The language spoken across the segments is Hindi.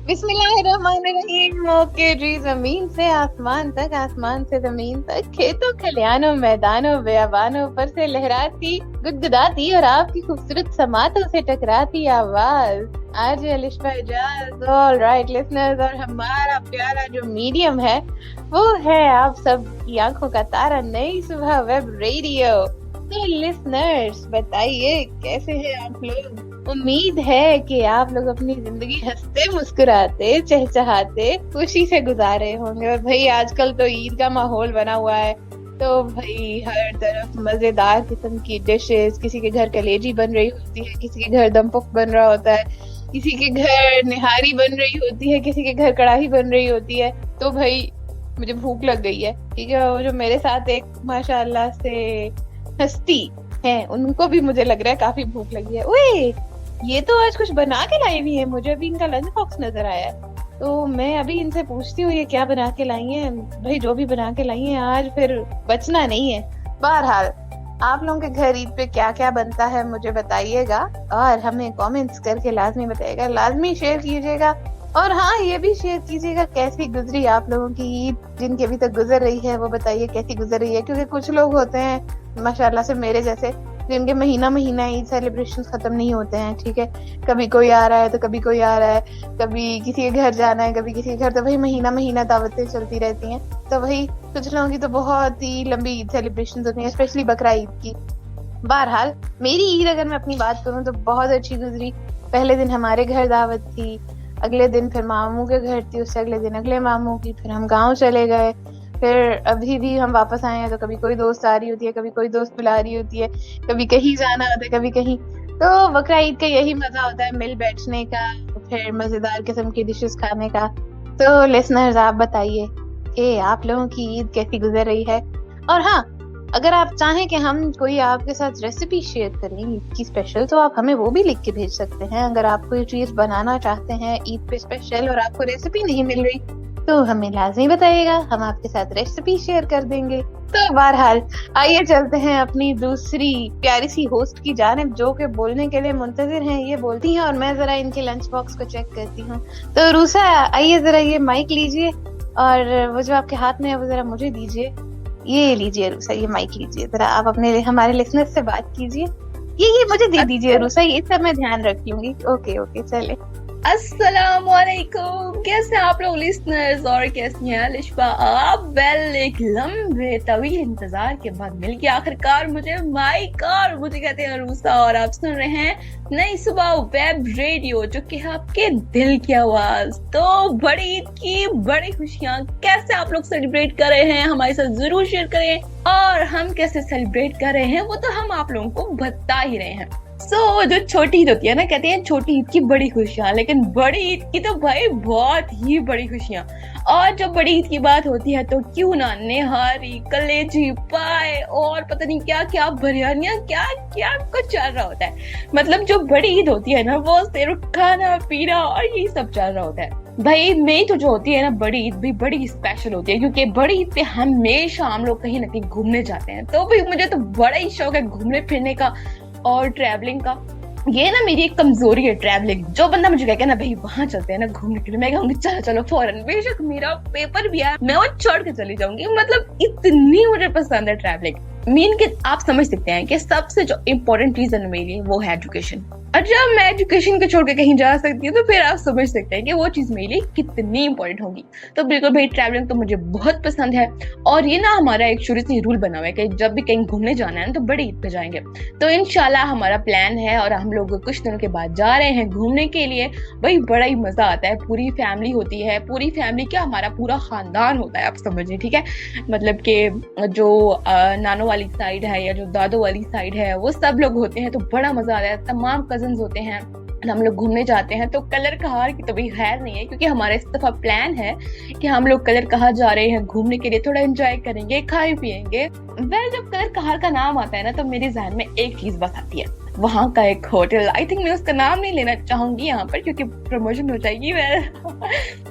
बिस्मिल्लाहिर्रहमानिर्रहीम। ओके जी, जमीन से आसमान तक, आसमान से जमीन तक, खेतों खलियानों मैदानों बेयाबानों पर से लहराती गुदगुदाती और आपकी खूबसूरत समातों से टकराती आवाज आज Alisha Ijaz. All right listeners, और हमारा प्यारा जो मीडियम है वो है आप सब की आंखों का तारा, नई सुबह वेब रेडियो। तो लिसनर्स बताइए कैसे हैं आप लोग। उम्मीद है कि आप लोग अपनी जिंदगी हंसते मुस्कुराते चहचहाते खुशी से गुजार रहे होंगे। और भाई आजकल तो ईद का माहौल बना हुआ है, तो भाई हर तरफ मजेदार किस्म की डिशेस, किसी के घर कलेजी बन रही होती है, किसी के घर दम पुख बन रहा होता है, किसी के घर निहारी बन रही होती है, किसी के घर कढ़ाई बन रही होती है। तो भाई मुझे भूख लग गई है, ठीक है। और जो मेरे साथ एक माशाल्लाह से हस्ती है, उनको भी मुझे लग रहा है काफी भूख लगी है। ओए, ये तो आज कुछ बना के लाई हुई है, मुझे अभी इनका लंच बॉक्स नजर आया है, तो मैं अभी इनसे पूछती हूँ ये क्या बना के लाई हैं। भाई जो भी बना के लाई हैं आज फिर बचना नहीं है। बहरहाल आप लोगों के घर ईद पे क्या क्या बनता है मुझे बताइएगा, और हमें कमेंट्स करके लाजमी बताइएगा, लाजमी शेयर कीजिएगा। और हाँ, ये भी शेयर कीजिएगा कैसी गुजरी आप लोगों की ईद, जिनकी अभी तक गुजर रही है वो बताइए कैसी गुजर रही है। क्योंकि कुछ लोग होते हैं माशाल्लाह से मेरे जैसे, जिनके महीना महीना ईद सेलिब्रेशन खत्म नहीं होते हैं, ठीक है। कभी कोई आ रहा है तो कभी कोई आ रहा है, कभी किसी के घर जाना है, कभी किसी के घर, तो भाई महीना महीना दावतें चलती रहती हैं। तो भाई कुछ लोगों की तो बहुत ही लंबी ईद सेलिब्रेशन होती है, स्पेशली बकरा ईद की। बहरहाल मेरी ईद अगर मैं अपनी बात करूं तो बहुत अच्छी गुजरी। पहले दिन हमारे घर दावत थी, अगले दिन फिर मामू के घर थी, उससे अगले दिन अगले मामू की, फिर हम गाँव चले गए, फिर अभी भी हम वापस आए हैं तो कभी कोई दोस्त आ रही होती है, कभी कोई दोस्त बुला रही होती है, कभी कहीं जाना होता है, कभी कहीं। तो बकरा ईद का यही मजा होता है, मिल बैठने का, फिर मजेदार किस्म की डिशेस खाने का। तो लिसनर्स आप बताइए कि आप लोगों की ईद कैसी गुजर रही है। और हाँ, अगर आप चाहें कि हम कोई आपके साथ रेसिपी शेयर करें ईद की स्पेशल, तो आप हमें वो भी लिख के भेज सकते हैं। अगर आप कोई चीज बनाना चाहते हैं ईद पे स्पेशल और आपको रेसिपी नहीं मिल रही तो हमें लाजमी बताइएगा, हम आपके साथ रेसिपी शेयर कर देंगे। तो बहरहाल आइए चलते हैं अपनी दूसरी प्यारी सी होस्ट की जानिब, जो कि बोलने के लिए मुंतजिर हैं। ये बोलती हैं और मैं जरा इनके लंच बॉक्स को चेक करती हूँ। तो रूसा आइए जरा ये माइक लीजिए, और वो जो आपके हाथ में है वो जरा मुझे दीजिए। ये लीजिए रूसा, ये माइक लीजिए, जरा आप अपने हमारे लिसनर्स से बात कीजिए। ये मुझे दे दीजिए रूसा, ये सब मैं ध्यान रख लूंगी। ओके ओके चले। अस्सलामुअलैकुम, कैसे आप लोग लिसनर्स, और कैसी हैं अलिशा आप। वेल, एक लंबे तवील इंतजार के बाद मिल गया आखिरकार मुझे माइक, और मुझे कहते हैं रूसा, और आप सुन रहे हैं नई सुबह वेब रेडियो, जो कि आपके दिल की आवाज। तो बड़ी ईद की बड़ी खुशियां कैसे आप लोग सेलिब्रेट कर रहे हैं हमारे साथ जरूर शेयर करें, और हम कैसे सेलिब्रेट कर रहे हैं वो तो हम आप लोगों को बता ही रहे हैं। जो छोटी ईद होती है ना, कहते हैं छोटी ईद की बड़ी खुशियां, लेकिन बड़ी ईद की तो भाई बहुत ही बड़ी खुशियां। और जब बड़ी ईद की बात होती है तो क्यों ना निहारी, कलेजी, पाए और पता नहीं क्या क्या बिरयानियां, क्या क्या कुछ चल रहा होता है। मतलब जो बड़ी ईद होती है ना, वो सिर्फ खाना पीना और यही सब चल रहा होता है। भाई मेरी तो जो होती है ना बड़ी ईद भी बड़ी स्पेशल होती है, क्योंकि बड़ी ईद पे हमेशा हम लोग कहीं ना कहीं घूमने जाते हैं। तो भाई मुझे तो बड़ा ही शौक है घूमने फिरने का और ट्रैवलिंग का। ये ना मेरी एक कमजोरी है ट्रैवलिंग। जो बंदा मुझे कहे ना भाई वहां चलते हैं ना घूमने के लिए, मैं कहूंगी चलो चलो फौरन, बेशक मेरा पेपर भी है मैं वो छोड़ के चली जाऊंगी। मतलब इतनी मुझे पसंद है ट्रैवलिंग। मीन के आप समझ सकते हैं कि सबसे जो इम्पोर्टेंट रीजन मेरे लिए वो है एजुकेशन। और जब मैं एजुकेशन को छोड़ के कहीं जा सकती हूँ तो फिर आप समझ सकते हैं कि वो चीज मेरे लिए कितनी इंपॉर्टेंट होगी। तो बिल्कुल भाई ट्रैवलिंग तो मुझे बहुत पसंद है, और ये ना हमारा एक शुरू से रूल बना हुआ है कि जब भी कहीं घूमने जाना है तो बड़ी ईद पे जाएंगे। तो इंशाल्लाह हमारा प्लान है, और हम लोग कुछ दिनों के बाद जा रहे हैं घूमने के लिए। भाई बड़ा ही मजा आता है, पूरी फैमिली होती है, पूरी फैमिली क्या हमारा पूरा खानदान होता है, आप समझिए, ठीक है। मतलब कि जो नानो वाली साइड है या जो दादो वाली साइड है वो सब लोग होते हैं, तो बड़ा मजा आता है। तमाम कजन्स होते हैं, हम लोग घूमने जाते हैं। तो कलर कहार की तो भाई खैर नहीं है, क्योंकि हमारा इस दफा प्लान है कि हम लोग कलर कहार जा रहे हैं घूमने के लिए, थोड़ा एंजॉय करेंगे, खाए पिएंगे। वेल, जब कलर कहार का नाम आता है ना तो मेरे जहन में एक चीज बस आती है, वहां का एक होटल। आई थिंक मैं उसका नाम नहीं लेना चाहूंगी यहाँ पर, क्योंकि प्रमोशन हो जाएगी। वेल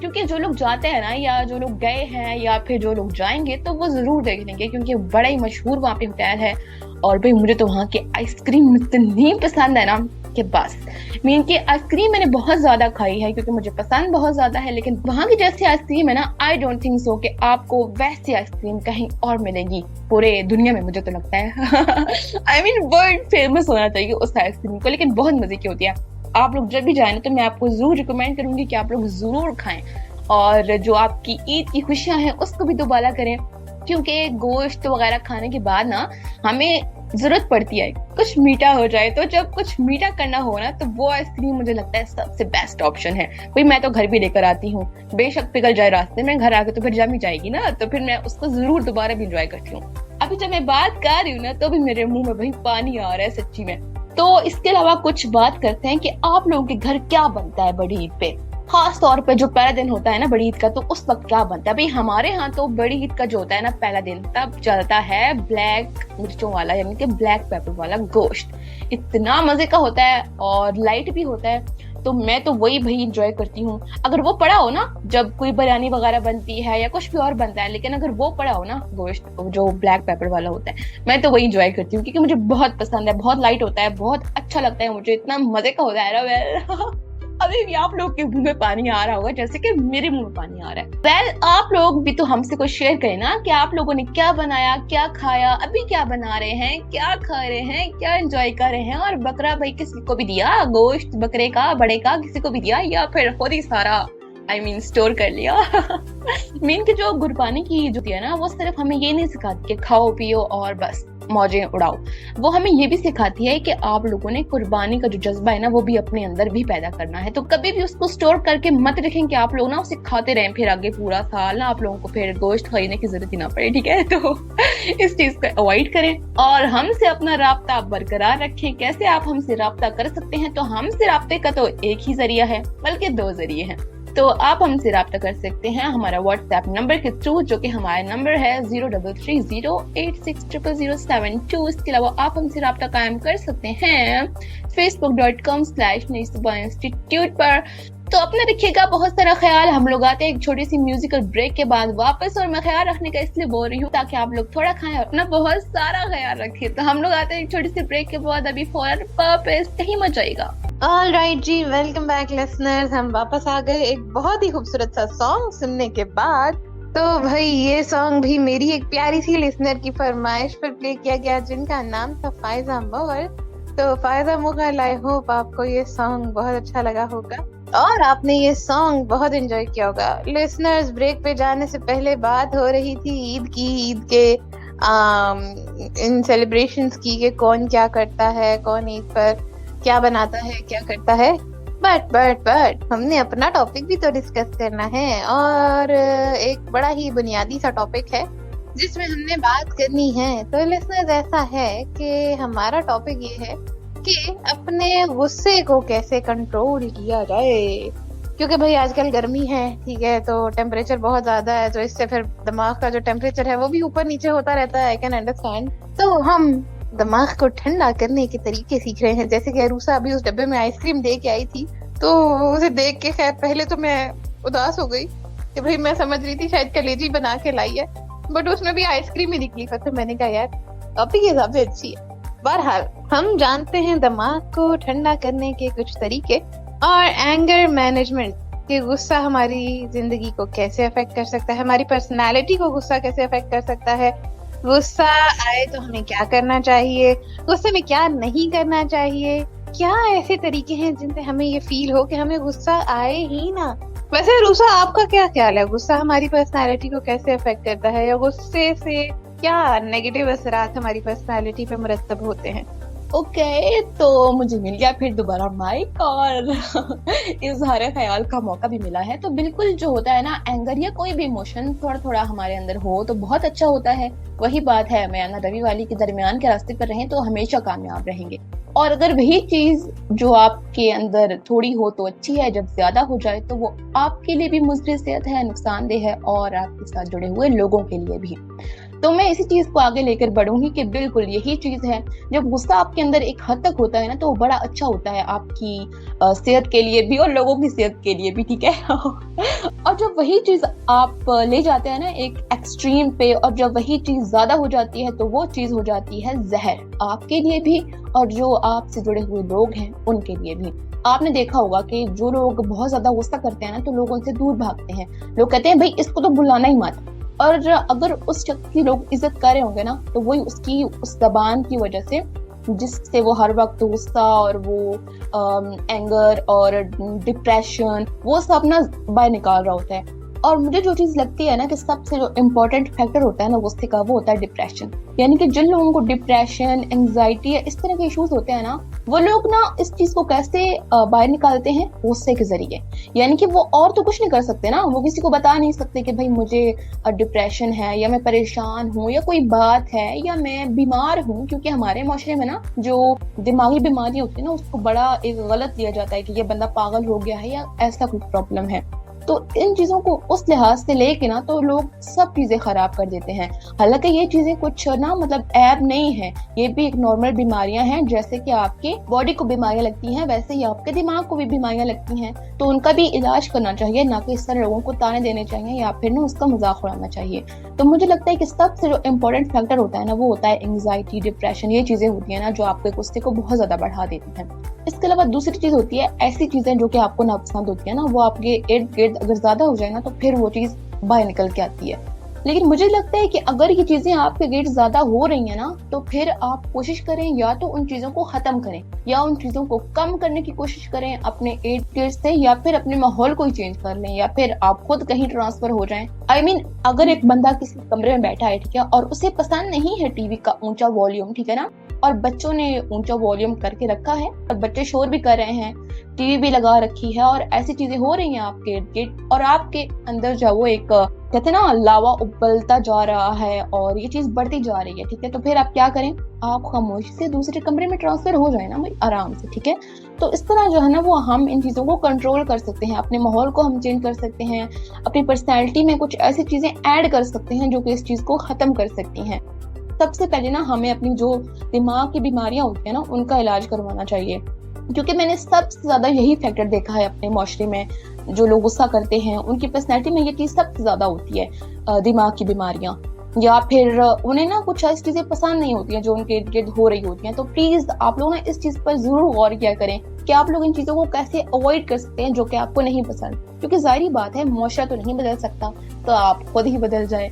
क्योंकि जो लोग जाते हैं ना, या जो लोग गए हैं, या फिर जो लोग जाएंगे, तो वो जरूर देख लेंगे, क्योंकि बड़ा ही मशहूर वहाँ पे होटल है। और भाई मुझे तो वहाँ की आइसक्रीम इतनी पसंद है ना के पास। मीन की आइसक्रीम मैंने बहुत ज्यादा खाई है क्योंकि मुझे पसंद बहुत ज्यादा है, लेकिन वहां की जैसी आइसक्रीम है ना, आई डोंट थिंक सो कि आपको वैसी आइसक्रीम कहीं और मिलेगी पूरे दुनिया में, मुझे तो लगता है। आई मीन वर्ल्ड फेमस होना चाहिए उस आइसक्रीम को, लेकिन बहुत मजे की होती है। आप लोग जब भी जाए ना तो मैं आपको जरूर रिकमेंड करूंगी कि आप लोग जरूर खाएं, और जो आपकी ईद की खुशियां हैं उसको भी दोबारा करें, क्योंकि गोश्त वगैरह खाने के बाद ना हमें जरूरत पड़ती है कुछ मीठा हो जाए। तो जब कुछ मीठा करना हो ना तो वो आइसक्रीम मुझे लगता है सबसे बेस्ट ऑप्शन है। भाई मैं तो घर भी लेकर आती हूँ, बेशक पिघल जाए रास्ते में, घर आके तो फिर जम ही जाएगी ना, तो फिर मैं उसको जरूर दोबारा भी इंजॉय करती हूँ। अभी जब मैं बात कर रही हूँ ना तो भी मेरे मुंह में भाई पानी आ रहा है सच्ची में। तो इसके अलावा कुछ बात करते हैं कि आप लोगों के घर क्या बनता है बड़ी ईद पे, खास तौर पे जो पहला दिन होता है ना बड़ी ईद का, तो उस वक्त क्या बनता है। भाई हमारे यहाँ तो बड़ी ईद का जो होता है ना पहला दिन, तब चलता है ब्लैक मिर्चों वाला, यानी कि ब्लैक पेपर वाला गोश्त। इतना मजे का होता है और लाइट भी होता है, तो मैं तो वही भाई इंजॉय करती हूँ। अगर वो पड़ा हो ना, जब कोई बिरयानी वगैरह बनती है या कुछ भी और बनता है, लेकिन अगर वो पड़ा हो ना गोश्त जो ब्लैक पेपर वाला होता है, मैं तो वही इंजॉय करती हूँ क्योंकि मुझे बहुत पसंद है, बहुत लाइट होता है, बहुत अच्छा लगता है मुझे, इतना मजे का होता है ना। अभी भी आप लोग के मुंह में पानी आ रहा होगा जैसे कि मेरे मुंह में पानी आ रहा है। वेल आप लोग भी तो हमसे कुछ शेयर करें ना कि आप लोगों ने क्या बनाया, क्या खाया, अभी क्या बना रहे हैं, क्या खा रहे हैं, क्या एंजॉय कर रहे हैं, और बकरा भाई किसी को भी दिया, गोश्त बकरे का बड़े का किसी को भी दिया, या फिर खुद ही सारा स्टोर कर लिया। मीन की जो गुरबानी की जो है ना, वो सिर्फ हमें ये नहीं सिखाती कि खाओ पियो और बस मौजें उड़ाओ, वो हमें ये भी सिखाती है कि आप लोगों ने कुर्बानी का जो जज्बा है ना वो भी अपने अंदर भी पैदा करना है। तो कभी भी उसको स्टोर करके मत रखें कि आप लोग ना उसे खाते रहें, फिर आगे पूरा साल ना आप लोगों को फिर गोश्त खरीदने की जरूरत ही ना पड़े, ठीक है। तो इस चीज को अवॉइड करें और हमसे अपना राब्ता बरकरार रखें। कैसे आप हमसे राब्ता कर सकते हैं, तो हमसे राब्ते का तो एक ही जरिया है, बल्कि दो जरिए हैं। तो आप हमसे राब्ता कर सकते हैं हमारा व्हाट्सएप नंबर के थ्रू, जो कि हमारा नंबर है 0330860072। इसके अलावा आप हमसे राब्ता कायम कर सकते हैं facebook.com/नई-सुबह-इंस्टीट्यूट पर। तो अपना रखिएगा बहुत सारा ख्याल। हम लोग आते हैं एक छोटी सी म्यूजिकल ब्रेक के बाद वापस, और मैं ख्याल रखने का इसलिए बोल रही हूँ ताकि आप लोग थोड़ा खाएं और अपना बहुत सारा ख्याल रखें। तो हम लोग आते हैं एक छोटी सी ब्रेक के बाद, अभी फौरन वापस कहीं मत जाएगा। ऑल राइट जी, वेलकम बैक लिसनर्स। हम वापस आ गए एक बहुत ही खूबसूरत सा सॉन्ग सुनने के बाद। तो भाई ये सॉन्ग भी मेरी एक प्यारी सी लिसनर की फरमाइश पर प्ले किया गया, जिनका नाम था फायजा मोगल। तो फायजा मोगल, आई होप आपको ये सॉन्ग बहुत अच्छा लगा होगा और आपने ये सॉन्ग बहुत एंजॉय किया होगा। लिसनर्स, ब्रेक पे जाने से पहले बात हो रही थी ईद की, ईद के इन सेलिब्रेशंस की, कि कौन क्या करता है, कौन ईद पर क्या बनाता है, क्या करता है। बट हमने अपना टॉपिक भी तो डिस्कस करना है, और एक बड़ा ही बुनियादी सा टॉपिक है जिसमें हमने बात करनी है। तो लिसनर्स, ऐसा है कि हमारा टॉपिक ये है कि अपने गुस्से को कैसे कंट्रोल किया जाए, क्योंकि भाई आजकल गर्मी है, ठीक है, तो टेम्परेचर बहुत ज्यादा है, तो इससे फिर दिमाग का जो टेम्परेचर है वो भी ऊपर नीचे होता रहता है। I can understand. तो हम दिमाग को ठंडा करने के तरीके सीख रहे हैं। जैसे कि अरूसा अभी उस डब्बे में आइसक्रीम दे के आई थी, तो उसे देख के खैर पहले तो मैं उदास हो गई कि भाई मैं समझ रही थी शायद कलेजी बना के लाई है, बट उसमें भी आइसक्रीम ही निकली। फिर मैंने कहा यार टॉपिक के हिसाब से अच्छी है। बहरहाल, हम जानते हैं दिमाग को ठंडा करने के कुछ तरीके, और एंगर मैनेजमेंट कि गुस्सा हमारी जिंदगी को कैसे अफेक्ट कर सकता है, हमारी पर्सनालिटी को गुस्सा कैसे अफेक्ट कर सकता है, गुस्सा आए तो हमें क्या करना चाहिए, गुस्से में क्या नहीं करना चाहिए, क्या ऐसे तरीके हैं जिनसे हमें ये फील हो कि हमें गुस्सा आए ही ना। वैसे रूसा, आपका क्या ख्याल है, गुस्सा हमारी पर्सनालिटी को कैसे अफेक्ट करता है, या गुस्से से क्या नेगेटिव असरात हमारी पर्सनालिटी पे मुरतब होते हैं? ओके, तो मुझे मिल गया फिर दोबारा माइक और इजहार ख्याल का मौका भी मिला है। तो बिल्कुल जो होता है ना, एंगर या कोई भी इमोशन थोड़ा थोड़ा हमारे अंदर हो तो बहुत अच्छा होता है। वही बात है, मैं ना रवि वाली के दरमियान के रास्ते पर रहें तो हमेशा कामयाब रहेंगे। और अगर वही चीज जो आपके अंदर थोड़ी हो तो अच्छी है, जब ज्यादा हो जाए तो वो आपके लिए भी मुज़र सेहत है, नुकसानदेह है, और आपके साथ जुड़े हुए लोगों के लिए भी। तो मैं इसी चीज को आगे लेकर बढ़ूंगी कि बिल्कुल यही चीज है, जब गुस्सा आपके अंदर एक हद तक होता है ना तो वो बड़ा अच्छा होता है आपकी सेहत के लिए भी और लोगों की सेहत के लिए भी, ठीक है। और जब वही चीज आप ले जाते हैं ना एक एक्सट्रीम पे, और जब वही चीज ज्यादा हो जाती है तो वो चीज हो जाती है जहर, आपके लिए भी और जो आपसे जुड़े हुए लोग हैं उनके लिए भी। आपने देखा होगा कि जो लोग बहुत ज्यादा गुस्सा करते हैं ना तो लोग उनसे दूर भागते हैं, लोग कहते हैं भाई इसको तो बुलाना ही मत। और अगर उस शख्स की लोग इज्जत कर रहे होंगे ना तो वही उसकी उस जबान की वजह से, जिससे वो हर वक्त गुस्सा और वो एंगर और डिप्रेशन वो सब ना बाहर निकाल रहा होता है। और मुझे जो चीज लगती है ना कि सबसे जो इम्पोर्टेंट फैक्टर होता है ना गुस्से का, वो होता है डिप्रेशन। यानी कि जिन लोगों को डिप्रेशन, एंजाइटी या इस तरह के इश्यूज होते हैं ना, वो लोग ना इस चीज को कैसे बाहर निकालते हैं, गुस्से के जरिए। यानी कि वो और तो कुछ नहीं कर सकते ना, वो किसी को बता नहीं सकते कि भाई मुझे डिप्रेशन है या मैं परेशान हूँ या कोई बात है या मैं बीमार हूँ, क्योंकि हमारे माशरे में ना जो दिमागी बीमारी होती है ना उसको बड़ा एक गलत दिया जाता है कि ये बंदा पागल हो गया है या ऐसा कुछ प्रॉब्लम है। तो इन चीजों को उस लिहाज से लेके ना तो लोग सब चीजें खराब कर देते हैं। हालांकि ये चीजें कुछ ना मतलब ऐब नहीं है, ये भी एक नॉर्मल बीमारियां हैं। जैसे कि आपके बॉडी को बीमारियां लगती हैं वैसे ही आपके दिमाग को भी बीमारियां लगती हैं, तो उनका भी इलाज करना चाहिए, ना कि इस तरह लोगों को ताने देने चाहिए या फिर ना उसका मजाक उड़ाना चाहिए। तो मुझे लगता है कि सबसे जो इम्पोर्टेंट फैक्टर होता है ना वो होता है एंग्जाइटी, डिप्रेशन। ये चीजें होती है ना जो आपके गुस्से को बहुत ज्यादा बढ़ा देती हैं। इसके अलावा दूसरी चीज होती है ऐसी चीजें जो कि आपको नापसंद होती है ना, वो आपके इर्द गिर्द अगर ज्यादा हो जाए ना तो फिर वो चीज बाहर निकल के आती है। लेकिन मुझे लगता है कि अगर ये चीजें आपके गिर्द ज्यादा हो रही है ना तो फिर आप कोशिश करें या तो उन चीजों को खत्म करें या उन चीजों को कम करने की कोशिश करें अपने इर्द गिर्द से, या फिर अपने माहौल को ही चेंज कर लें, या फिर आप खुद कहीं ट्रांसफर हो जाएं। I mean, अगर एक बंदा किसी कमरे में बैठा है, ठीक है, और उसे पसंद नहीं है टीवी का ऊंचा वॉल्यूम, ठीक है ना, और बच्चों ने ऊंचा वॉल्यूम करके रखा है और बच्चे शोर भी कर रहे हैं, टीवी भी लगा रखी है और ऐसी चीजें हो रही हैं आपके इर्द गिर्द, और आपके अंदर जो वो एक कहते हैं ना लावा उबलता जा रहा है और ये चीज बढ़ती जा रही है, ठीक है, तो फिर आप क्या करें, आप खामोशी से दूसरे कमरे में ट्रांसफर हो जाए ना भाई आराम से, ठीक है। तो इस तरह जो है ना वो हम इन चीजों को कंट्रोल कर सकते हैं, अपने माहौल को हम चेंज कर सकते हैं, अपनी पर्सनैलिटी में कुछ ऐसी चीजें ऐड कर सकते हैं जो कि इस चीज को खत्म कर सकती हैं। सबसे पहले ना हमें अपनी जो दिमाग की बीमारियां होती है ना उनका इलाज करवाना चाहिए, क्योंकि मैंने सबसे ज्यादा यही फैक्टर देखा है अपने माशरे में। जो लोग गुस्सा करते हैं उनकी पर्सनैलिटी में ये चीज सबसे ज्यादा होती है, दिमाग की बीमारियां, या फिर उन्हें ना कुछ ऐसी चीजें पसंद नहीं होती हैं जो उनके इर्द गिर्द हो रही होती हैं। तो प्लीज आप लोग ना इस चीज पर जरूर गौर किया करें कि आप लोग इन चीजों को कैसे अवॉइड कर सकते हैं जो कि आपको नहीं पसंद, क्योंकि जाहिर बात है मुआशरा तो नहीं बदल सकता, तो आप खुद ही बदल जाए।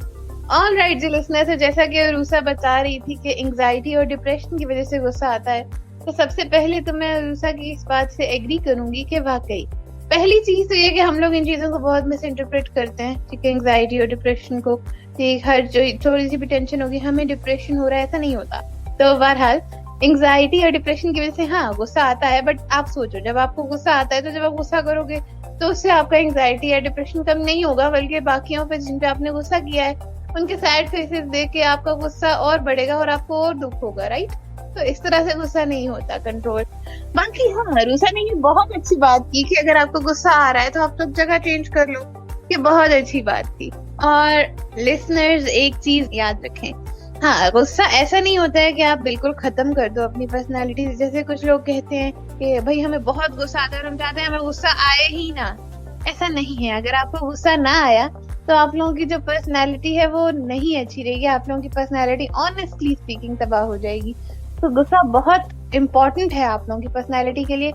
ऑल राइट जी लिसनर, से जैसा कि रूसा बता रही थी कि एंग्जाइटी और डिप्रेशन की वजह से गुस्सा आता है, तो सबसे पहले तो मैं रूसा की इस बात से एग्री करूंगी कि वाकई पहली चीज तो ये कि हम लोग इन चीजों को बहुत मिस इंटरप्रेट करते हैं, ठीक है, एंग्जाइटी और डिप्रेशन को, ठीक, हर जो थोड़ी सी भी टेंशन होगी हमें डिप्रेशन हो रहा है, ऐसा नहीं होता। तो बहरहाल एंग्जाइटी और डिप्रेशन की वजह से हाँ गुस्सा आता है, बट आप सोचो जब आपको गुस्सा आता है तो जब आप गुस्सा करोगे तो उससे आपका एंग्जाइटी या डिप्रेशन कम नहीं होगा, बल्कि बाकियों पे जिन पे आपने गुस्सा किया है उनके सैड फेसेस देख के आपका गुस्सा और बढ़ेगा और आपको और दुख होगा, राइट। तो इस तरह से गुस्सा नहीं होता कंट्रोल। बाकी हाँ, रूसा ने ये बहुत अच्छी बात की कि अगर आपको गुस्सा आ रहा है तो आप सब जगह चेंज कर लो, ये बहुत अच्छी बात थी। और लिसनर्स एक चीज याद रखें, हाँ गुस्सा ऐसा नहीं होता है कि आप बिल्कुल खत्म कर दो अपनी पर्सनालिटी। जैसे कुछ लोग कहते हैं कि भाई हमें बहुत गुस्सा आता है, हम चाहते हैं हमें गुस्सा आए ही ना, ऐसा नहीं है। अगर आपको गुस्सा ना आया तो आप लोगों की जो पर्सनालिटी है वो नहीं अच्छी रहेगी, आप लोगों की पर्सनालिटी ऑनेस्टली स्पीकिंग तबाह हो जाएगी। तो गुस्सा बहुत इम्पोर्टेंट है आप लोगों की पर्सनालिटी के लिए,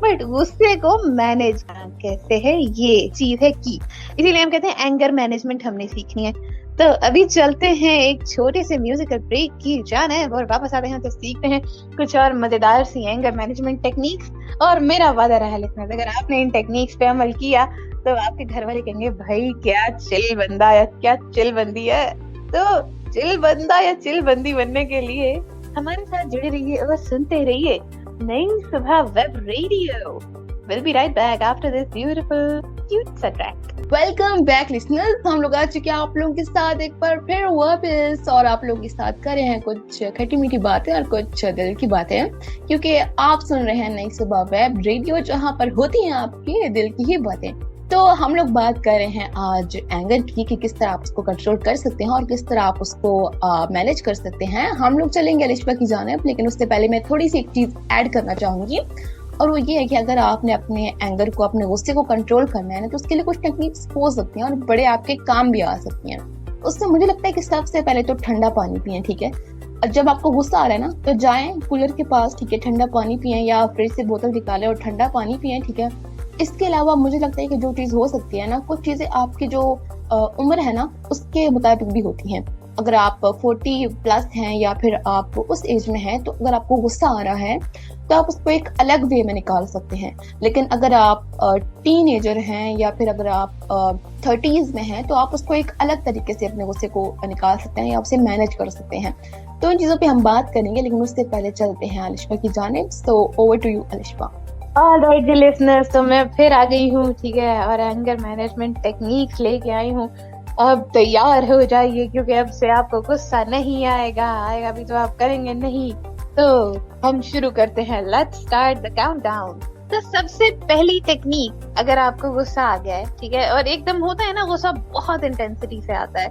बट गुस्से को मैनेज कैसे है ये चीज है की, इसीलिए हम कहते हैं एंगर मैनेजमेंट हमने सीखनी है। तो अभी चलते हैं एक छोटे से म्यूजिकल ब्रेक की जाना है और वापस आते हैं तो सीखते हैं कुछ और मजेदार सी एंगर मैनेजमेंट टेक्निक्स। और मेरा वादा रहा लिसनर्स, अगर आपने इन टेक्निक्स पे अमल किया तो आपके घर वाले कहेंगे भाई क्या चिल बंदा या क्या चिल बंदी है। तो चिल बंदा या चिल बंदी बनने के लिए हमारे साथ जुड़े रहिए और सुनते रहिए नई सुबह web radio. We'll be right back after this beautiful cute track. Welcome back listeners, हम लोग आ चुके हैं आप लोगों के साथ एक बार फिर वापस, और आप लोगों के साथ कर रहे हैं कुछ खट्टी मीठी बातें और कुछ दिल की बातें, क्योंकि आप सुन रहे हैं नई सुबह वेब रेडियो जहां पर होती हैं आपके दिल की ही बातें। तो हम लोग बात कर रहे हैं आज एंगर की कि किस तरह आप उसको कंट्रोल कर सकते हैं और किस तरह आप उसको मैनेज कर सकते हैं। हम लोग चलेंगे अलिशबा की जानिब, लेकिन उससे पहले मैं थोड़ी सी एक चीज ऐड करना चाहूंगी, और वो ये है कि अगर आपने अपने एंगर को, अपने गुस्से को कंट्रोल करना है ना, तो उसके लिए कुछ टेक्निक्स हो सकती हैं और बड़े आपके काम भी आ सकती हैं। उससे मुझे लगता है कि सबसे पहले तो ठंडा पानी पिए, ठीक है। और जब आपको गुस्सा आ रहा है ना, तो जाएं कूलर के पास, ठीक है, ठंडा पानी पिए या फ्रिज से बोतल निकालें और ठंडा पानी पिए, ठीक है। इसके अलावा मुझे लगता है कि जो चीज हो सकती है ना, कुछ चीजें आपकी जो उम्र है ना उसके मुताबिक भी होती हैं। अगर आप 40+ हैं या फिर आप उस एज में हैं, तो अगर आपको गुस्सा आ रहा है तो आप उसको एक अलग वे में निकाल सकते हैं। लेकिन अगर आप टीनेजर हैं या फिर अगर आप 30s में हैं, तो आप उसको एक अलग तरीके से अपने गुस्से को निकाल सकते हैं या उसे मैनेज कर सकते हैं। तो इन चीजों पे हम बात करेंगे, लेकिन उससे पहले चलते हैं अलिशबा की जानिब। So over to you Alishba. Alright जी लिसनर्स, तो मैं फिर आ गई हूँ, ठीक है, और एंगर मैनेजमेंट टेक्निक्स लेके आई हूँ। अब तैयार हो जाइए, क्योंकि अब से आपको गुस्सा नहीं आएगा भी तो आप करेंगे नहीं। तो हम शुरू करते हैं, लेट्स स्टार्ट द काउंटडाउन। तो सबसे पहली टेक्निक, अगर आपको गुस्सा आ गया है, ठीक है, और एकदम होता है ना गुस्सा बहुत इंटेंसिटी से आता है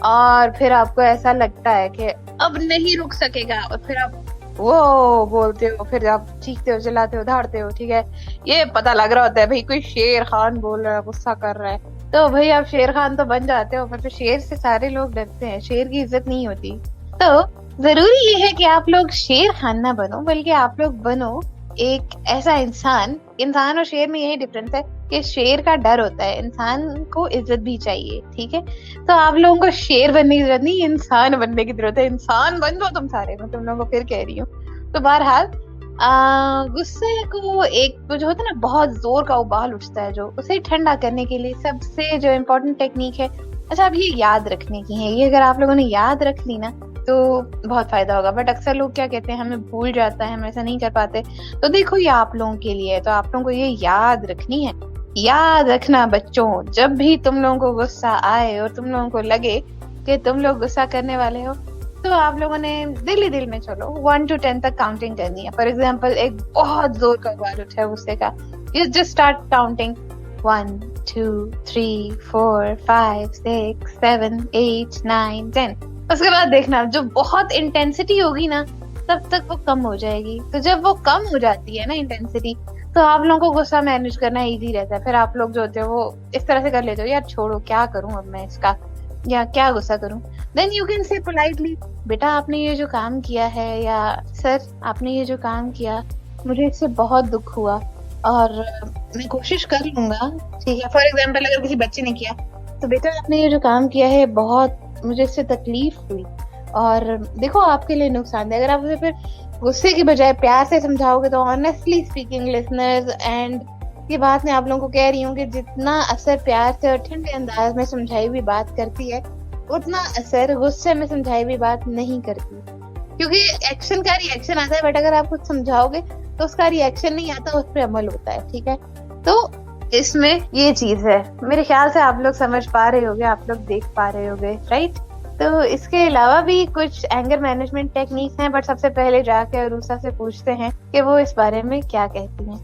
और फिर आपको ऐसा लगता है कि अब नहीं रुक सकेगा, और फिर आप वो बोलते हो, फिर आप चीखते हो, चिल्लाते हो, दौड़ते हो, ठीक है। ये पता लग रहा होता है भाई कोई शेर खान बोल रहा है, गुस्सा कर रहा है, तो भाई आप शेर खान तो बन जाते हो, पर तो शेर से सारे लोग डरते हैं, शेर की इज्जत नहीं होती। तो जरूरी ये है कि आप लोग शेर खान ना बनो, बल्कि आप लोग बनो एक ऐसा इंसान और शेर में यही डिफरेंस है कि शेर का डर होता है, इंसान को इज्जत भी चाहिए, ठीक है। तो आप लोगों को शेर बनने की जरूरत नहीं, इंसान बनने की जरूरत है। इंसान बन जाओ तुम सारे, मैं तुम लोगों को फिर कह रही हूँ। तो बहरहाल गुस्से को एक जो होता है ना, बहुत जोर का उबाल उठता है, जो उसे ठंडा करने के लिए सबसे जो इम्पोर्टेंट टेक्निक है, अच्छा अब ये याद रखने की है, ये अगर आप लोगों ने याद रख ली ना तो बहुत फायदा होगा। बट अक्सर लोग क्या कहते हैं, हमें भूल जाता है, हम ऐसा नहीं कर पाते। तो देखो ये आप लोगों के लिए है, तो आप लोगों को ये याद रखनी है। याद रखना बच्चों, जब भी तुम लोगों को गुस्सा आए और तुम लोगों को लगे कि तुम लोग गुस्सा करने वाले हो, तो आप लोगों ने दिल ही दिल में चलो 1 to 10 तक काउंटिंग करनी है। फॉर एग्जाम्पल, एक बहुत जोर का उबाल उठा है गुस्से का, यू जस्ट स्टार्ट काउंटिंग 1 2 3 4 5 6 7 8 9 10। उसके बाद देखना जो बहुत इंटेंसिटी होगी ना, तब तक वो कम हो जाएगी। तो जब वो कम हो जाती है ना इंटेंसिटी, तो आप लोगों को गुस्सा मैनेज करना इजी रहता है। फिर आप लोग जो होते हो वो इस तरह से कर लेते हो, यार छोड़ो क्या करूं अब मैं इसका, या क्या गुस्सा करूं। Then you can say politely, बेटा आपने ये जो काम किया है, या सर आपने ये जो काम किया, मुझे इससे बहुत दुख हुआ और मैं कोशिश कर लूंगा, ठीक है। फॉर एग्जाम्पल, अगर किसी बच्चे ने किया, तो बेटा आपने ये जो काम किया है बहुत मुझे इससे तकलीफ हुई और देखो आपके लिए नुकसान है। अगर आप उसे फिर गुस्से की बजाय प्यार से समझाओगे, तो ऑनेस्टली स्पीकिंग लिसनर्स, एंड ये बात मैं आप लोगों को कह रही हूँ कि जितना असर प्यार से और ठंडे अंदाज में समझाई हुई बात करती है, उतना असर गुस्से में समझाई हुई बात नहीं करती। क्योंकि एक्शन का रिएक्शन आता है, बट अगर आप कुछ समझाओगे तो उसका रिएक्शन नहीं आता, उस पर अमल होता है, ठीक है। तो इसमें ये चीज है, मेरे ख्याल से आप लोग समझ पा रहे होगे, आप लोग देख पा रहे होगे, राइट। तो इसके अलावा भी कुछ एंगर मैनेजमेंट टेक्निक्स हैं, बट सबसे पहले जाके अरूसा से पूछते हैं कि वो इस बारे में क्या कहती हैं।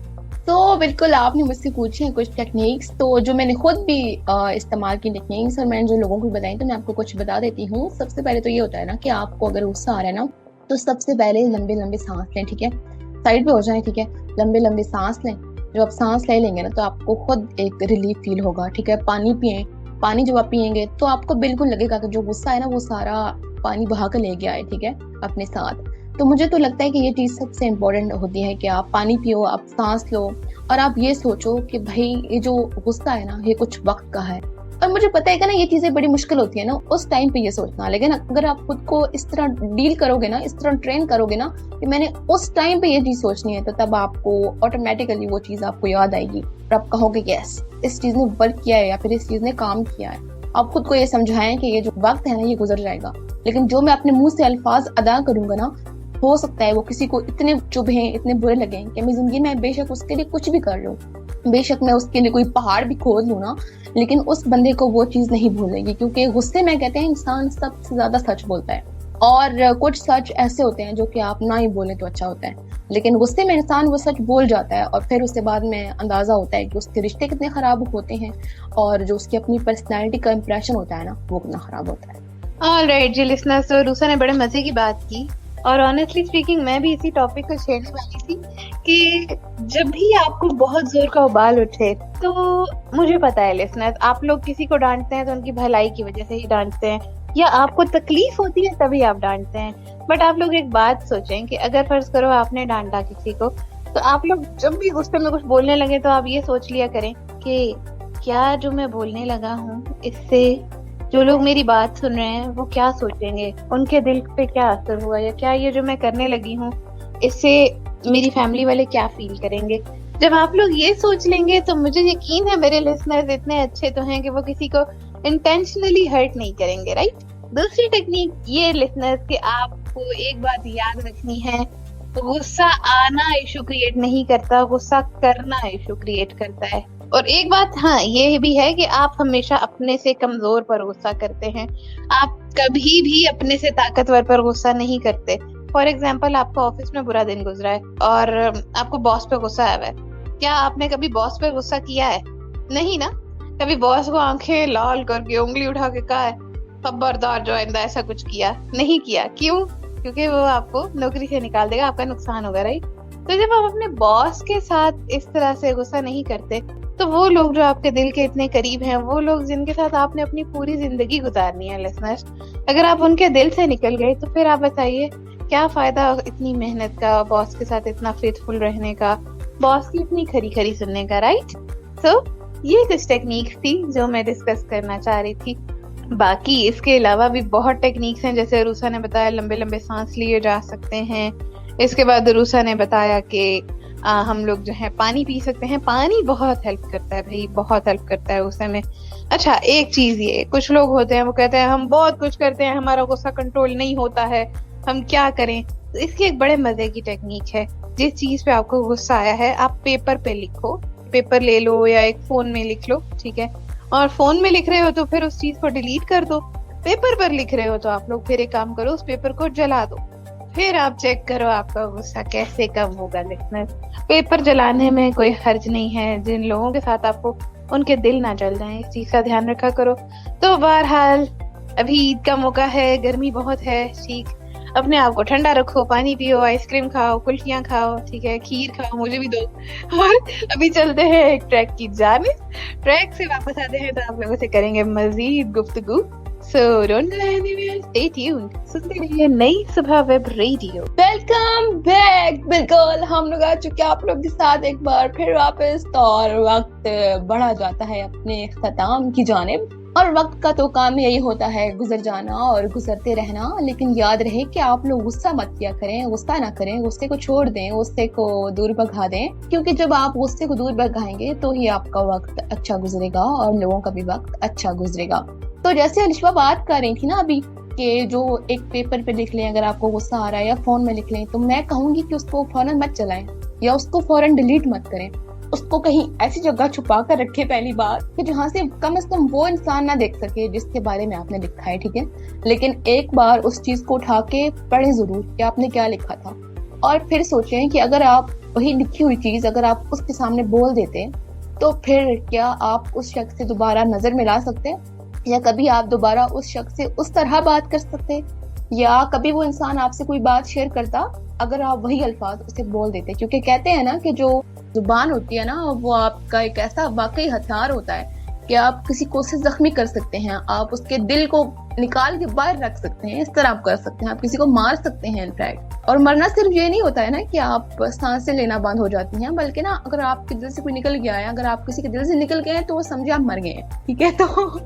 तो बिल्कुल आपने मुझसे पूछी हैं कुछ टेक्निक्स, तो जो मैंने खुद भी इस्तेमाल की टेक्निक्स और मैंने जो लोगों को बताई, तो मैं आपको कुछ बता देती हूँ। सबसे पहले तो ये होता है ना कि आपको अगर गुस्सा आ रहा है ना, तो सबसे पहले लंबे लंबे सांस लें, ठीक है। साइड पे हो जाए, ठीक है, लंबे लंबे सांस लें। जब आप सांस ले लेंगे ना, तो आपको खुद एक रिलीफ फील होगा, ठीक है। पानी पिए, पानी जब आप पियेंगे तो आपको बिल्कुल लगेगा कि जो गुस्सा है ना, वो सारा पानी बहा कर ले गया है, ठीक है, अपने साथ। तो मुझे तो लगता है कि ये चीज सबसे इम्पोर्टेंट होती है कि आप पानी पियो, आप सांस लो, और आप ये सोचो कि भाई ये जो गुस्सा है ना, ये कुछ वक्त का है। और मुझे पता है कि ना ये चीजें बड़ी मुश्किल होती है ना उस टाइम पे ये सोचना, लेकिन अगर आप खुद को इस तरह डील करोगे ना, इस तरह ट्रेन करोगे ना कि मैंने उस टाइम पे ये चीज सोचनी है, तो तब आपको ऑटोमेटिकली वो चीज आपको याद आएगी और आप कहोगे यस, इस चीज ने वर्क किया है या फिर इस चीज ने काम किया है। आप खुद को ये समझाएं कि ये जो वक्त है ना, ये गुजर जाएगा, लेकिन जो मैं अपने मुंह से अल्फाज अदा करूंगा ना, हो सकता है वो किसी को इतने चुभे, इतने बुरे लगे कि मैं जिंदगी में बेशक उसके लिए कुछ भी कर लूं, बेशक मैं उसके लिए कोई पहाड़ भी खोद लूं ना, लेकिन उस बंदे को वो चीज नहीं भूलेगी। क्योंकि गुस्से में कहते हैं इंसान सबसे ज्यादा सच बोलता है, और कुछ सच ऐसे होते हैं जो कि आप ना ही बोले तो अच्छा होता है, लेकिन गुस्से में इंसान वो सच बोल जाता है और फिर उसके बाद में अंदाजा होता है कि उसके रिश्ते कितने खराब होते हैं और जो उसकी अपनी पर्सनैलिटी का इंप्रेशन होता है ना वो कितना खराब होता है। ऑलराइट जी लिसनर्स, तो रूसा ने बड़े मजे की बात की और ऑनेस्टली स्पीकिंग मैं भी इसी टॉपिक को छेड़ने वाली थी कि जब भी आपको बहुत जोर का उबाल उठे, तो मुझे पता है लिसनर्स, आप लोग किसी को डांटते हैं तो उनकी भलाई की वजह से ही डांटते हैं या आपको तकलीफ होती है तभी आप डांटते हैं। बट आप लोग एक बात सोचें कि अगर फर्ज करो आपने डांटा किसी को, तो आप लोग जब भी गुस्से में कुछ बोलने लगे तो आप ये सोच लिया करें कि क्या जो मैं बोलने लगा हूँ इससे जो लोग मेरी बात सुन रहे हैं वो क्या सोचेंगे, उनके दिल पे क्या असर हुआ, या क्या ये जो मैं करने लगी हूँ इससे मेरी फैमिली वाले क्या फील करेंगे। जब आप लोग ये सोच लेंगे तो मुझे यकीन है मेरे लिसनर्स इतने अच्छे तो हैं कि वो किसी को इंटेंशनली हर्ट नहीं करेंगे, राइट। दूसरी टेक्निक ये लिसनर्स कि आपको एक बात याद रखनी है, गुस्सा आना इशू क्रिएट नहीं करता, गुस्सा करना इशू क्रिएट करता है। और एक बात हाँ ये भी है कि आप हमेशा अपने से कमजोर पर गुस्सा करते हैं, आप कभी भी अपने से ताकतवर पर गुस्सा नहीं करते। फॉर एग्जाम्पल, आपका ऑफिस में बुरा दिन गुजरा है और आपको बॉस पे गुस्सा आया है, क्या आपने कभी बॉस पे गुस्सा किया है? नहीं ना। कभी बॉस को आंखें लाल करके उंगली उठा के कहा है खबरदार जो आइंदा ऐसा कुछ किया? नहीं किया। क्यों? क्योंकि वो आपको नौकरी से निकाल देगा, आपका नुकसान होगा, राइट। तो जब आप अपने बॉस के साथ इस तरह से गुस्सा नहीं करते तो वो लोग जो आपके दिल के इतने करीब हैं, वो लोग जिनके साथ आपने अपनी पूरी जिंदगी गुजारनी है लिसनर्स, अगर आप उनके दिल से निकल गए तो फिर आप बताइए क्या फायदा इतनी मेहनत का, बॉस के साथ इतना फेथफुल रहने का, बॉस की इतनी खरी खरी सुनने का, राइट। सो ये कुछ टेक्निक थी जो मैं डिस्कस करना चाह रही थी। बाकी इसके अलावा भी बहुत टेक्निक्स हैं, जैसे रूसा ने बताया लंबे लंबे सांस लिए जा सकते हैं। इसके बाद रूसा ने बताया कि हम लोग जो है पानी पी सकते हैं, पानी बहुत हेल्प करता है भाई, बहुत हेल्प करता है गुस्से में। अच्छा एक चीज ये, कुछ लोग होते हैं वो कहते हैं हम बहुत कुछ करते हैं, हमारा गुस्सा कंट्रोल नहीं होता है, हम क्या करें। तो इसकी एक बड़े मजे की टेक्निक है, जिस चीज पे आपको गुस्सा आया है आप पेपर पे लिखो, पेपर ले लो या एक फोन में लिख लो, ठीक है। और फोन में लिख रहे हो तो फिर उस चीज को डिलीट कर दो, पेपर पर लिख रहे हो तो आप लोग फिर एक काम करो, उस पेपर को जला दो, फिर आप चेक करो आपका गुस्सा कैसे कम होगा। लिसनर, पेपर जलाने में कोई हर्ज नहीं है, जिन लोगों के साथ आपको उनके दिल ना जल जाए, इस चीज का ध्यान रखा करो। तो बहरहाल अभी ईद का मौका है, गर्मी बहुत है, ठीक, अपने आप को ठंडा रखो, पानी पियो, आइसक्रीम खाओ, कुल्फियां खाओ, ठीक है, खीर खाओ, मुझे भी दो। और अभी चलते हैं एक ट्रैक की जानिब, ट्रैक से वापस आते हैं तो आप लोगों से करेंगे मजीद गुफ्तगू। So don't go anywhere, stay tuned, सुनते रहिए नई सुबह वेब रेडियो। Welcome back. बिल्कुल हम लोग आ चुके हैं आप लोग के साथ एक बार फिर वापस, और वक्त बढ़ा जाता है अपने इख्तिताम की जानिब, और वक्त का तो काम यही होता है गुजर जाना और गुजरते रहना। लेकिन याद रहे कि आप लोग गुस्सा मत किया करें, गुस्सा ना करें, गुस्से को छोड़ दें, गुस्से को दूर भगा दें, क्योंकि जब आप गुस्से को दूर भगाएंगे तो ही आपका वक्त अच्छा गुजरेगा और लोगों का भी वक्त अच्छा गुजरेगा। तो जैसे अलिशा बात कर रही थी ना अभी कि जो एक पेपर पे लिख लें अगर आपको गुस्सा आ रहा है, या फोन में लिख लें, तो मैं कहूंगी कि उसको फौरन मत चलाएं या उसको फौरन डिलीट मत करें, उसको कहीं ऐसी जगह छुपा कर रखें पहली बात कि जहाँ से कम से कम वो इंसान ना देख सके जिसके बारे में आपने लिखा है, ठीक है। लेकिन एक बार उस चीज को उठा के पढ़ें जरूर कि आपने क्या लिखा था, और फिर सोचें कि अगर आप वही लिखी हुई चीज अगर आप उसके सामने बोल देते तो फिर क्या आप उस शख्स से दोबारा नजर मिला सकते, या कभी आप दोबारा उस शख्स से उस तरह बात कर सकते, या कभी वो इंसान आपसे कोई बात शेयर करता अगर आप वही अल्फाज उसे बोल देते। क्योंकि कहते हैं ना कि जो जुबान होती है ना वो आपका एक ऐसा वाकई हथियार होता है कि आप किसी को उससे जख्मी कर सकते हैं, आप उसके दिल को निकाल के बाहर रख सकते हैं, इस तरह आप कर सकते हैं, आप किसी को मार सकते हैं इनफैक्ट। और मरना सिर्फ ये नहीं होता है ना कि आप सांसें लेना बंद हो जाती हैं, बल्कि ना अगर आपके दिल से कोई निकल गया है, अगर आप किसी के दिल से निकल गए हैं तो वो समझे आप मर गए हैं, ठीक है। तो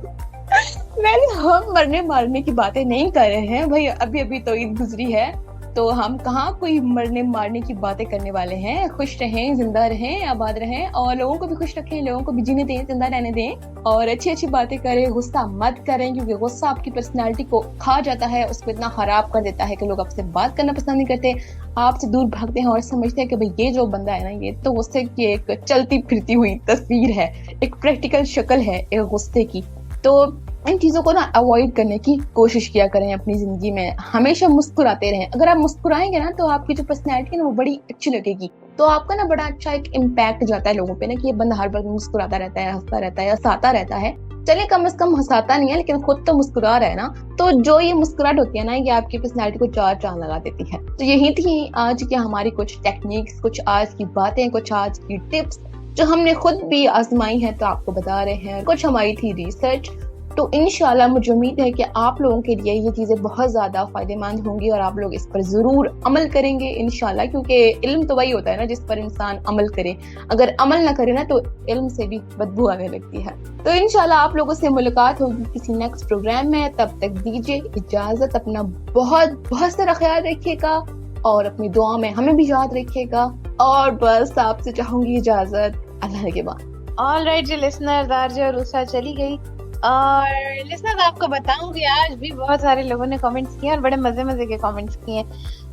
मैंने हम मरने मारने की बातें नहीं कर रहे हैं भाई, अभी अभी तो ईद गुजरी है, तो हम कहाँ कोई मरने मारने की बातें करने वाले हैं। खुश रहें, जिंदा रहें, आबाद रहें, और लोगों को भी खुश रखें, लोगों को भी जीने दें, जिंदा रहने दें, और अच्छी अच्छी बातें करें, गुस्सा मत करें, क्योंकि गुस्सा आपकी पर्सनालिटी को खा जाता है, उसको इतना खराब कर देता है कि लोग आपसे बात करना पसंद नहीं करते, आपसे दूर भागते हैं और समझते हैं कि भाई ये जो बंदा है ना ये तो गुस्से की एक चलती फिरती हुई तस्वीर है, एक प्रैक्टिकल शक्ल है एक गुस्से की। तो इन चीजों को ना अवॉइड करने की कोशिश किया करें अपनी जिंदगी में, हमेशा मुस्कुराते रहें। अगर आप मुस्कुराएंगे ना तो आपकी जो पर्सनैलिटी है ना वो बड़ी अच्छी लगेगी, तो आपका ना बड़ा अच्छा एक इम्पैक्ट जाता है लोगों पे ना कि ये बंदा हर वक्त मुस्कुराता रहता है, हंसता रहता है, हंसाता रहता है। चलिए कम से कम हंसाता नहीं है लेकिन खुद तो मुस्कुरा रहा है ना, तो जो ये मुस्कुराहट होती है ना ये आपकी पर्सनैलिटी को चार चांद लगा देती है। तो यही थी आज की हमारी कुछ टेक्निक्स, कुछ आज की बातें, कुछ आज की टिप्स जो हमने खुद भी आजमाई है तो आपको बता रहे हैं, कुछ हमारी थी रिसर्च। तो इंशाल्लाह मुझे उम्मीद है कि आप लोगों के लिए ये चीजें बहुत ज्यादा फायदेमंद होंगी और आप लोग इस पर जरूर अमल करेंगे इंशाल्लाह, क्योंकि इल्म तो वही होता है ना जिस पर इंसान अमल करे, अगर अमल ना करे ना तो इल्म से भी बदबू आने लगती है। तो इंशाल्लाह आप लोगों से मुलाकात होगी किसी नेक्स्ट प्रोग्राम में, तब तक दीजिए इजाजत, अपना बहुत बहुत सारा ख्याल रखिएगा और अपनी दुआ में हमें भी याद रखिएगा, और बस आपसे चाहूंगी इजाजत, अल्लाह के बाद। ऑल राइट जी लिसनर्स, आरजे और उषा चली गई। और लिसनर्स आपको बताऊं कि आज भी बहुत सारे लोगों ने कमेंट्स किए और बड़े मजे मजे के कमेंट्स किए,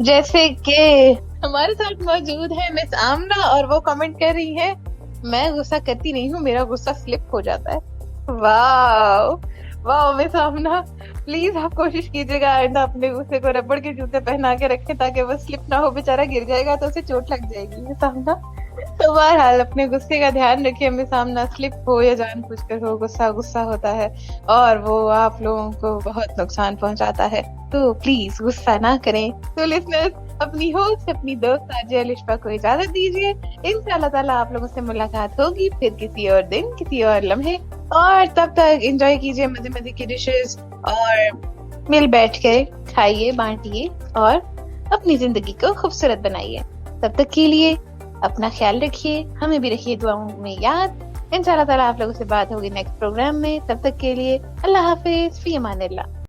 जैसे कि हमारे साथ मौजूद है मिस आमना और वो कमेंट कर रही है, मैं गुस्सा करती नहीं हूँ, मेरा गुस्सा स्लिप हो जाता है। वाह वाह मिस आमना, प्लीज आप कोशिश कीजिएगा आइंदा अपने गुस्से को रबड़ के जूते पहना के रखें ताकि वो स्लिप ना हो, बेचारा गिर जाएगा तो उसे चोट लग जाएगी मिस आमना। तो बहरहाल अपने गुस्से का ध्यान रखिए, हमें सामना स्लिप हो या जानबूझकर हो, गुस्सा गुस्सा होता है और वो आप लोगों को बहुत नुकसान पहुंचाता है, तो प्लीज गुस्सा ना करें। तो लिसनर्स अपनी होस्ट अपनी दोस्त आरजे अलिशबा को इजाजत दीजिए, इंशाल्लाह ताला आप लोगों से मुलाकात होगी फिर किसी और दिन किसी और लम्हे, और तब तक एंजॉय कीजिए मजे मजे की डिशेस और मिल बैठ के खाइए बांटिए और अपनी जिंदगी को खूबसूरत बनाइए। तब तक के लिए अपना ख्याल रखिए, हमें भी रखिए दुआओं में याद। इंशाल्लाह ताला आप लोगों से बात होगी नेक्स्ट प्रोग्राम में, तब तक के लिए अल्लाह हाफिज, फी अमानिल्लाह।